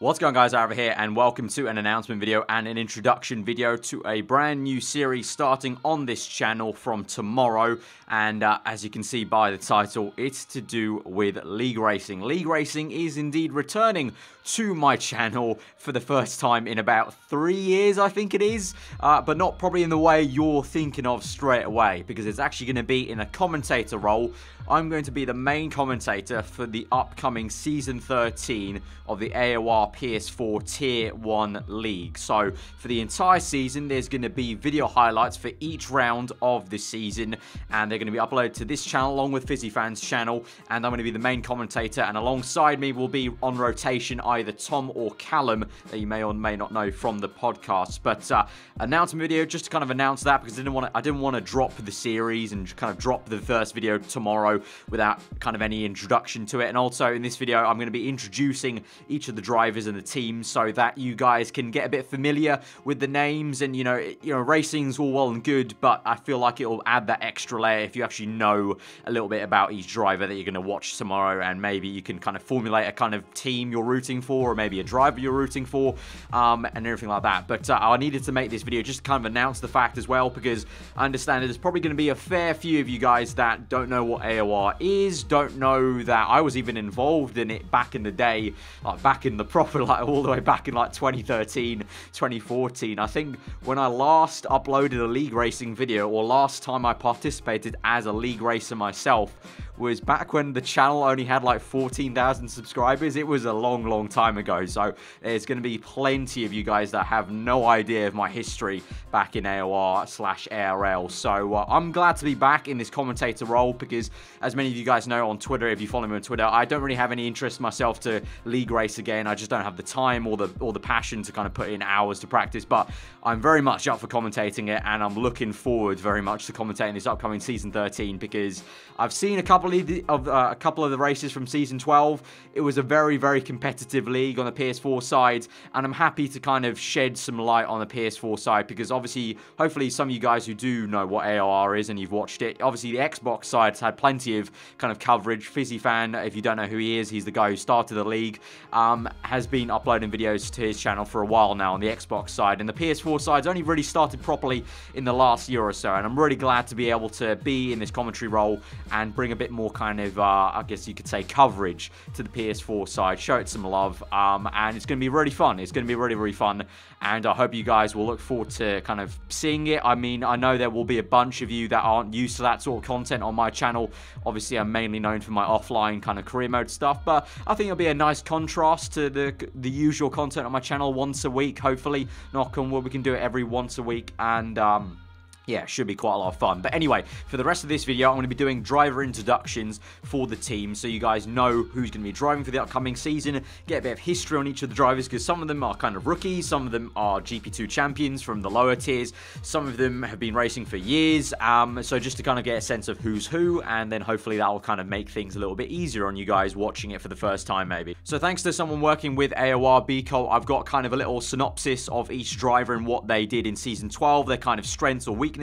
What's going on, guys? Aarava here, and welcome to an announcement video and an introduction video to a brand new series starting on this channel from tomorrow. And as you can see by the title, it's to do with League Racing. League Racing is indeed returning to my channel for the first time in about 3 years, I think it is. But not probably in the way you're thinking of straight away, because it's actually going to be in a commentator role. I'm going to be the main commentator for the upcoming Season 13 of the AOR PS4 Tier 1 League. So, for the entire season, there's going to be video highlights for each round of the season, and they're going to be uploaded to this channel along with FizzyFan's channel, and I'm going to be the main commentator, and alongside me will be on rotation either Tom or Callum, that you may or may not know from the podcast. But announcement video, just to kind of announce that, because I didn't want to drop the series and kind of drop the first video tomorrow without kind of any introduction to it. And also in this video, I'm going to be introducing each of the drivers and the teams so that you guys can get a bit familiar with the names. And you know, racing's all well and good, but I feel like it'll add that extra layer if you actually know a little bit about each driver that you're going to watch tomorrow, and maybe you can kind of formulate a kind of team you're rooting for, or maybe a driver you're rooting for, and everything like that. But I needed to make this video just to kind of announce the fact as well, because I understand there's probably going to be a fair few of you guys that don't know what AOR is, don't know that I was even involved in it back in the day, like back in the proper, like all the way back in like 2013, 2014. I think when I last uploaded a League Racing video, or last time I participated as a League Racer myself, was back when the channel only had like 14,000 subscribers. It was a long time ago, so there's going to be plenty of you guys that have no idea of my history back in AOR/ARL. So I'm glad to be back in this commentator role, because as many of you guys know on Twitter, if you follow me on Twitter, I don't really have any interest myself to League Race again. I just don't have the time or the passion to kind of put in hours to practice, but I'm very much up for commentating it, and I'm looking forward very much to commentating this upcoming Season 13, because I've seen a couple of the races from Season 12. It was a very competitive league on the PS4 side, and I'm happy to kind of shed some light on the PS4 side, because obviously, hopefully some of you guys who do know what AOR is and you've watched it, obviously the Xbox side's had plenty of kind of coverage. FizzyFan, if you don't know who he is, he's the guy who started the league, has been uploading videos to his channel for a while now on the Xbox side, and the PS4 side's only really started properly in the last year or so, and I'm really glad to be able to be in this commentary role and bring a bit more kind of, I guess you could say, coverage to the PS4 side, show it some love, and it's going to be really fun. It's going to be really fun, and I hope you guys will look forward to kind of seeing it. I mean, I know there will be a bunch of you that aren't used to that sort of content on my channel. Obviously, I'm mainly known for my offline kind of career mode stuff, but I think it'll be a nice contrast to the usual content on my channel once a week. Hopefully, knock on wood, we can do it every once a week, and yeah, should be quite a lot of fun. But anyway, for the rest of this video, I'm going to be doing driver introductions for the team, so you guys know who's going to be driving for the upcoming season, get a bit of history on each of the drivers, because some of them are kind of rookies, some of them are GP2 champions from the lower tiers, some of them have been racing for years, so just to kind of get a sense of who's who, and then hopefully that will kind of make things a little bit easier on you guys watching it for the first time maybe. So thanks to someone working with AOR Bcolt, I've got kind of a little synopsis of each driver and what they did in Season 12, their kind of strengths or weaknesses,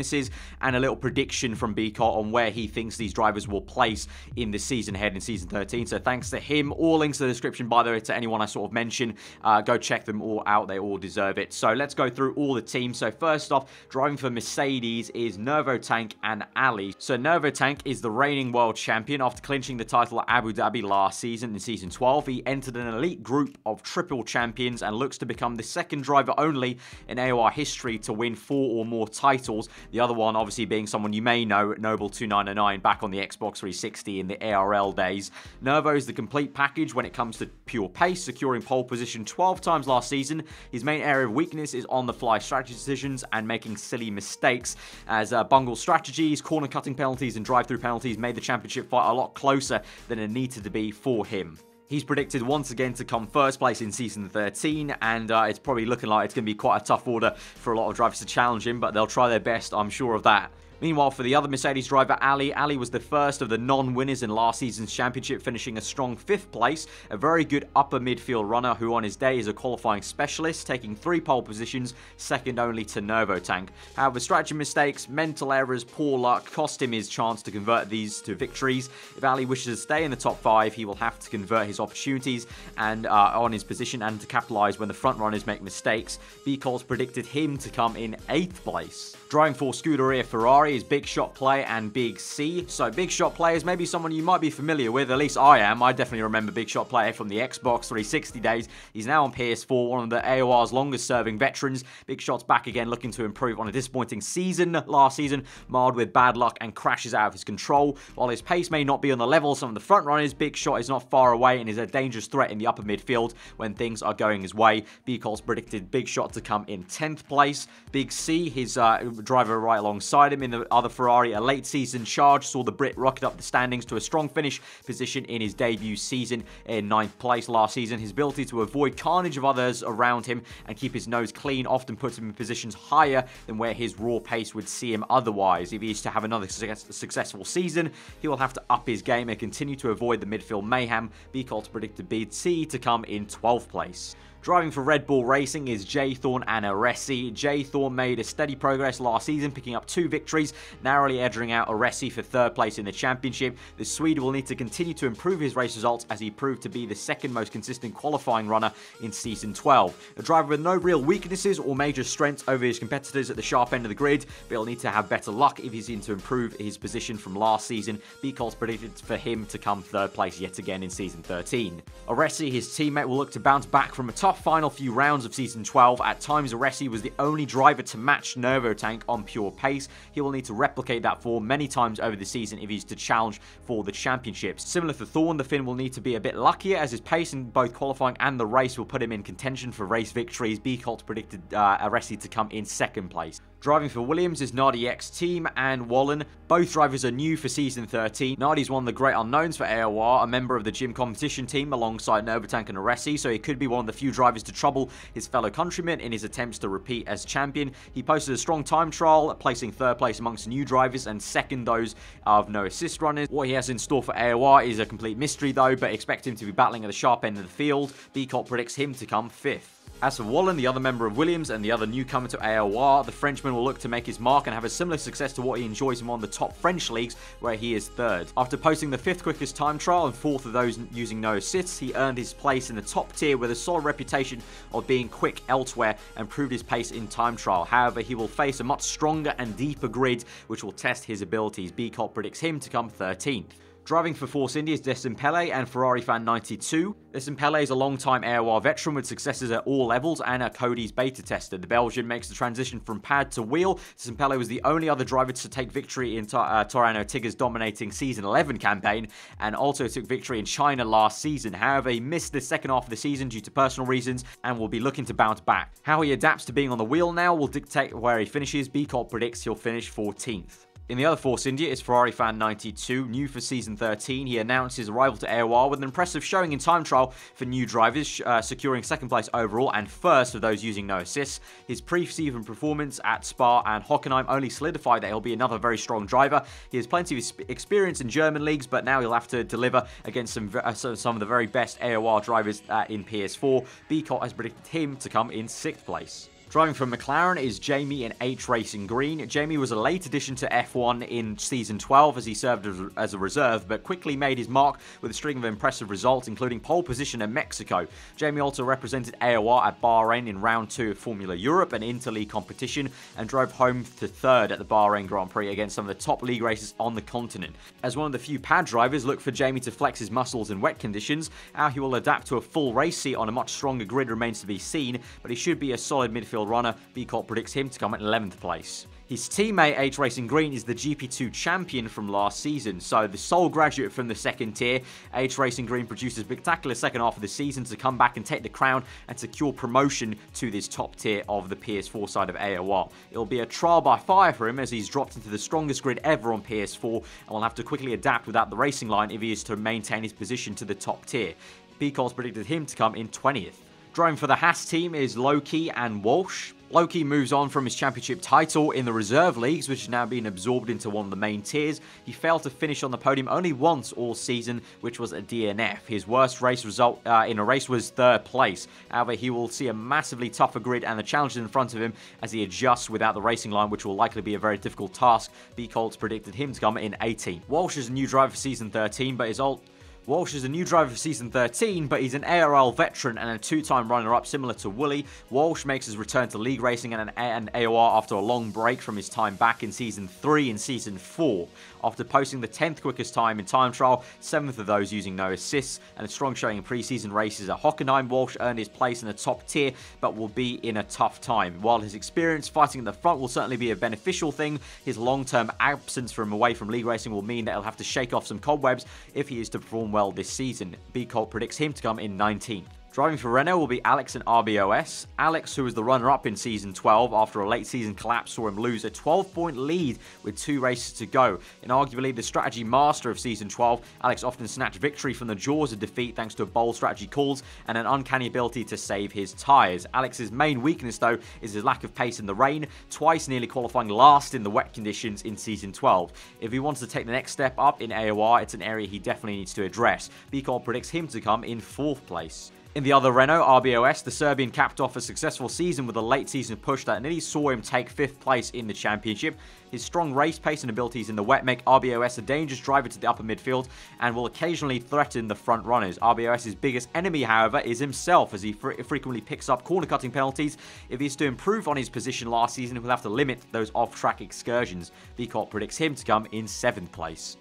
and a little prediction from Bcolt on where he thinks these drivers will place in the season ahead in Season 13. So thanks to him. All links in the description, by the way, to anyone I sort of mention. Go check them all out. They all deserve it. So let's go through all the teams. So first off, driving for Mercedes is Nervotank and Ali. So Nervotank is the reigning world champion after clinching the title at Abu Dhabi last season in Season 12. He entered an elite group of triple champions and looks to become the second driver only in AOR history to win 4 or more titles. The other one obviously being someone you may know, Noble2909, back on the Xbox 360 in the ARL days. Nervo is the complete package when it comes to pure pace, securing pole position 12 times last season. His main area of weakness is on-the-fly strategy decisions and making silly mistakes, as bungled strategies, corner cutting penalties and drive-through penalties made the championship fight a lot closer than it needed to be for him. He's predicted once again to come first place in Season 13, and it's probably looking like it's going to be quite a tough order for a lot of drivers to challenge him, but they'll try their best, I'm sure of that. Meanwhile, for the other Mercedes driver, Ali was the first of the non-winners in last season's championship, finishing a strong 5th place, a very good upper midfield runner who on his day is a qualifying specialist, taking 3 pole positions, second only to Nervotank. However, strategy mistakes, mental errors, poor luck cost him his chance to convert these to victories. If Ali wishes to stay in the top 5, he will have to convert his opportunities and on his position and to capitalise when the front runners make mistakes. Bcolt predicted him to come in 8th place. Driving for Scuderia Ferrari is Big Shot Play and Big C. So Big Shot Play is maybe someone you might be familiar with, at least I am. I definitely remember Big Shot Play from the Xbox 360 days. He's now on PS4, one of the AOR's longest serving veterans. Big Shot's back again looking to improve on a disappointing season last season, marred with bad luck and crashes out of his control. While his pace may not be on the level of some of the front runners, Big Shot is not far away and is a dangerous threat in the upper midfield when things are going his way. Bcolt's predicted Big Shot to come in 10th place. Big C, his driver right alongside him in the other Ferrari, a late season charge saw the Brit rocket up the standings to a strong finish position in his debut season in 9th place last season. His ability to avoid carnage of others around him and keep his nose clean often puts him in positions higher than where his raw pace would see him otherwise. If he is to have another successful season, he will have to up his game and continue to avoid the midfield mayhem. Bcolt predicted Big C to come in 12th place. Driving for Red Bull Racing is J. Thorne and Aresi. J. Thorne made a steady progress last season, picking up 2 victories, narrowly edging out Aresi for 3rd place in the championship. The Swede will need to continue to improve his race results as he proved to be the 2nd most consistent qualifying runner in Season 12. A driver with no real weaknesses or major strengths over his competitors at the sharp end of the grid, but he'll need to have better luck if he's in to improve his position from last season. Bcolt predicted for him to come 3rd place yet again in Season 13. Aresi, his teammate, will look to bounce back from a tough final few rounds of Season 12. At times, Aresi was the only driver to match Nervotank on pure pace. He will need to replicate that form many times over the season if he's to challenge for the championships. Similar to Thorne, the Finn will need to be a bit luckier as his pace in both qualifying and the race will put him in contention for race victories. Bcolt predicted Aresi to come in 2nd place. Driving for Williams is Nardi X Team and Wallen. Both drivers are new for Season 13. Nardi's one of the great unknowns for AOR, a member of the gym competition team alongside Nervotank and Aresi, so he could be one of the few drivers to trouble his fellow countrymen in his attempts to repeat as champion. He posted a strong time trial, placing 3rd place amongst new drivers and 2nd those of no assist runners. What he has in store for AOR is a complete mystery though, but expect him to be battling at the sharp end of the field. Bcolt predicts him to come 5th. As for Wallen, the other member of Williams and the other newcomer to AOR, the Frenchman will look to make his mark and have a similar success to what he enjoys in one of the top French leagues, where he is 3rd. After posting the 5th quickest time trial and 4th of those using no assists, he earned his place in the top tier with a solid reputation of being quick elsewhere and proved his pace in time trial. However, he will face a much stronger and deeper grid, which will test his abilities. Bcolt predicts him to come 13th. Driving for Force India is Desimpele and Ferrari Fan 92. Desimpele is a long-time AOR veteran with successes at all levels and a Cody's beta tester. The Belgian makes the transition from pad to wheel. Desimpele was the only other driver to take victory in Torano Tigger's dominating Season 11 campaign and also took victory in China last season. However, he missed the 2nd half of the season due to personal reasons and will be looking to bounce back. How he adapts to being on the wheel now will dictate where he finishes. Bcolt predicts he'll finish 14th. In the other Force India is Ferrari Fan 92, new for Season 13. He announced his arrival to AOR with an impressive showing in time trial for new drivers, securing 2nd place overall and 1st of those using no assists. His pre-season performance at Spa and Hockenheim only solidified that he'll be another very strong driver. He has plenty of experience in German leagues, but now he'll have to deliver against some of the very best AOR drivers in PS4. Bcolt has predicted him to come in 6th place. Driving for McLaren is Jamie in H Racing Green. Jamie was a late addition to F1 in Season 12 as he served as a reserve, but quickly made his mark with a string of impressive results, including pole position in Mexico. Jamie also represented AOR at Bahrain in Round 2 of Formula Europe, an interleague competition, and drove home to 3rd at the Bahrain Grand Prix against some of the top league races on the continent. As one of the few pad drivers, look for Jamie to flex his muscles in wet conditions. How he will adapt to a full race seat on a much stronger grid remains to be seen, but he should be a solid midfield runner. Bcolt predicts him to come at 11th place. His teammate, H Racing Green, is the GP2 champion from last season, so the sole graduate from the 2nd tier. H Racing Green produced a spectacular 2nd half of the season to come back and take the crown and secure promotion to this top tier of the PS4 side of AOR. It'll be a trial by fire for him as he's dropped into the strongest grid ever on PS4 and will have to quickly adapt without the racing line if he is to maintain his position to the top tier. Bcolt's predicted him to come in 20th. Driving for the Haas team is Loki and Walsh. Loki moves on from his championship title in the reserve leagues, which is now being absorbed into one of the main tiers. He failed to finish on the podium only once all season, which was a DNF. His worst race result in a race was 3rd place. However, he will see a massively tougher grid and the challenges in front of him as he adjusts without the racing line, which will likely be a very difficult task. Bcolt predicted him to come in 18th. Walsh is a new driver for Season 13, but he's an ARL veteran and a 2-time runner-up similar to Wooly. Walsh makes his return to league racing and AOR after a long break from his time back in Season 3 and Season 4. After posting the 10th quickest time in time trial, 7th of those using no assists, and a strong showing in pre-season races at Hockenheim, Walsh earned his place in the top tier, but will be in a tough time. While his experience fighting at the front will certainly be a beneficial thing, his long-term absence from away from league racing will mean that he'll have to shake off some cobwebs if he is to perform well this season. Bcolt predicts him to come in 19th. Driving for Renault will be Alex and RBOS. Alex, who was the runner-up in Season 12 after a late season collapse, saw him lose a 12-point lead with 2 races to go. And arguably the strategy master of Season 12, Alex often snatched victory from the jaws of defeat thanks to bold strategy calls and an uncanny ability to save his tyres. Alex's main weakness, though, is his lack of pace in the rain, twice nearly qualifying last in the wet conditions in Season 12. If he wants to take the next step up in AOR, it's an area he definitely needs to address. Bcolt predicts him to come in 4th place. In the other Renault, RBOS, the Serbian capped off a successful season with a late season push that nearly saw him take 5th place in the championship. His strong race pace and abilities in the wet make RBOS a dangerous driver to the upper midfield and will occasionally threaten the front runners. RBOS's biggest enemy, however, is himself, as he frequently picks up corner cutting penalties. If he's to improve on his position last season, he'll have to limit those off-track excursions. Bcolt predicts him to come in 7th place.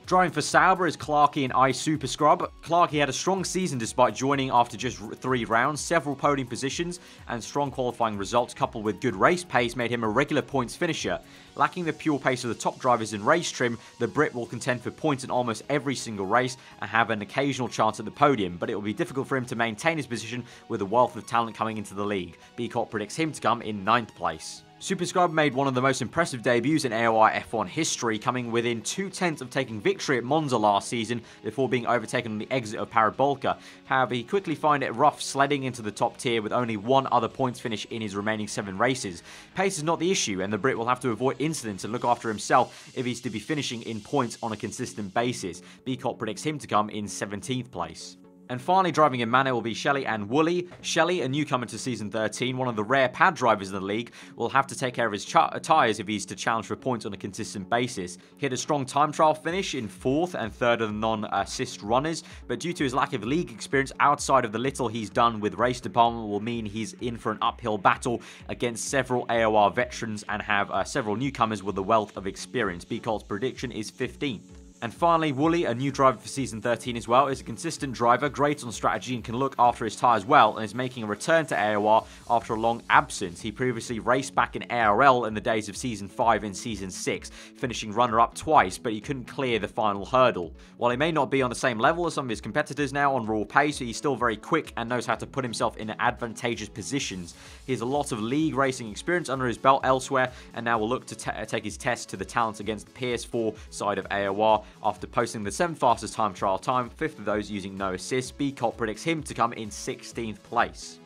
Driving for Sauber is Clarkey and I Super Scrub. Clarkey had a strong season despite joining after just 3 rounds. Several podium positions and strong qualifying results coupled with good race pace made him a regular points finisher. Lacking the pure pace of the top drivers in race trim, the Brit will contend for points in almost every single race and have an occasional chance at the podium, but it will be difficult for him to maintain his position with a wealth of talent coming into the league. Bcolt predicts him to come in 9th place. Super Scrub made one of the most impressive debuts in AOR F1 history, coming within 2/10 of taking victory at Monza last season before being overtaken on the exit of Parabolka. However, he quickly found it rough sledding into the top tier with only 1 other points finish in his remaining 7 races. Pace is not the issue, and the Brit will have to avoid incidents and look after himself if he's to be finishing in points on a consistent basis. Bcolt predicts him to come in 17th place. And finally, driving in Manor will be Shelley and Wooly. Shelley, a newcomer to Season 13, one of the rare pad drivers in the league, will have to take care of his tyres if he's to challenge for points on a consistent basis. He had a strong time trial finish in 4th and 3rd of the non-assist runners, but due to his lack of league experience outside of the little he's done with race department will mean he's in for an uphill battle against several AOR veterans and have several newcomers with a wealth of experience. Bcolt's prediction is 15th. And finally, Wooly, a new driver for Season 13 as well, is a consistent driver, great on strategy and can look after his tyres well, and is making a return to AOR after a long absence. He previously raced back in ARL in the days of Season 5 and Season 6, finishing runner-up twice, but he couldn't clear the final hurdle. While he may not be on the same level as some of his competitors now on raw pace, he's still very quick and knows how to put himself in advantageous positions. He has a lot of league racing experience under his belt elsewhere, and now will look to take his test to the talents against the PS4 side of AOR. After posting the 7th fastest time trial time, 5th of those using no assists, Bcolt predicts him to come in 16th place.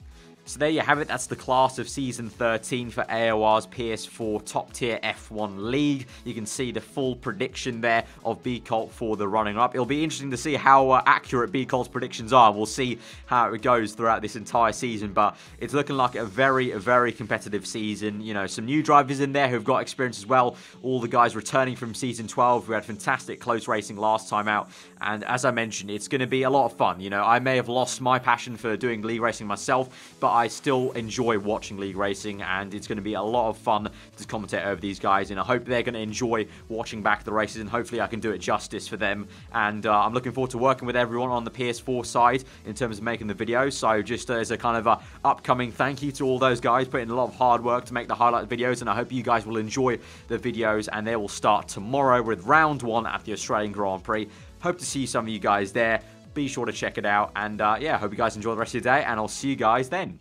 So there you have it, that's the class of Season 13 for AOR's PS4 top tier F1 league. You can see the full prediction there of Bcolt for the running up. It'll be interesting to see how accurate Bcolt's predictions are. We'll see how it goes throughout this entire season, but it's looking like a very competitive season. You know, some new drivers in there who've got experience as well. All the guys returning from Season 12 who had fantastic close racing last time out. And as I mentioned, it's going to be a lot of fun. You know, I may have lost my passion for doing league racing myself, but I still enjoy watching league racing, and it's going to be a lot of fun to commentate over these guys, and I hope they're going to enjoy watching back the races, and hopefully I can do it justice for them. And I'm looking forward to working with everyone on the PS4 side in terms of making the videos. So just as a kind of a upcoming thank you to all those guys, putting in a lot of hard work to make the highlight videos, and I hope you guys will enjoy the videos, and they will start tomorrow with round 1 at the Australian Grand Prix. Hope to see some of you guys there. Be sure to check it out, and yeah, hope you guys enjoy the rest of your day, and I'll see you guys then.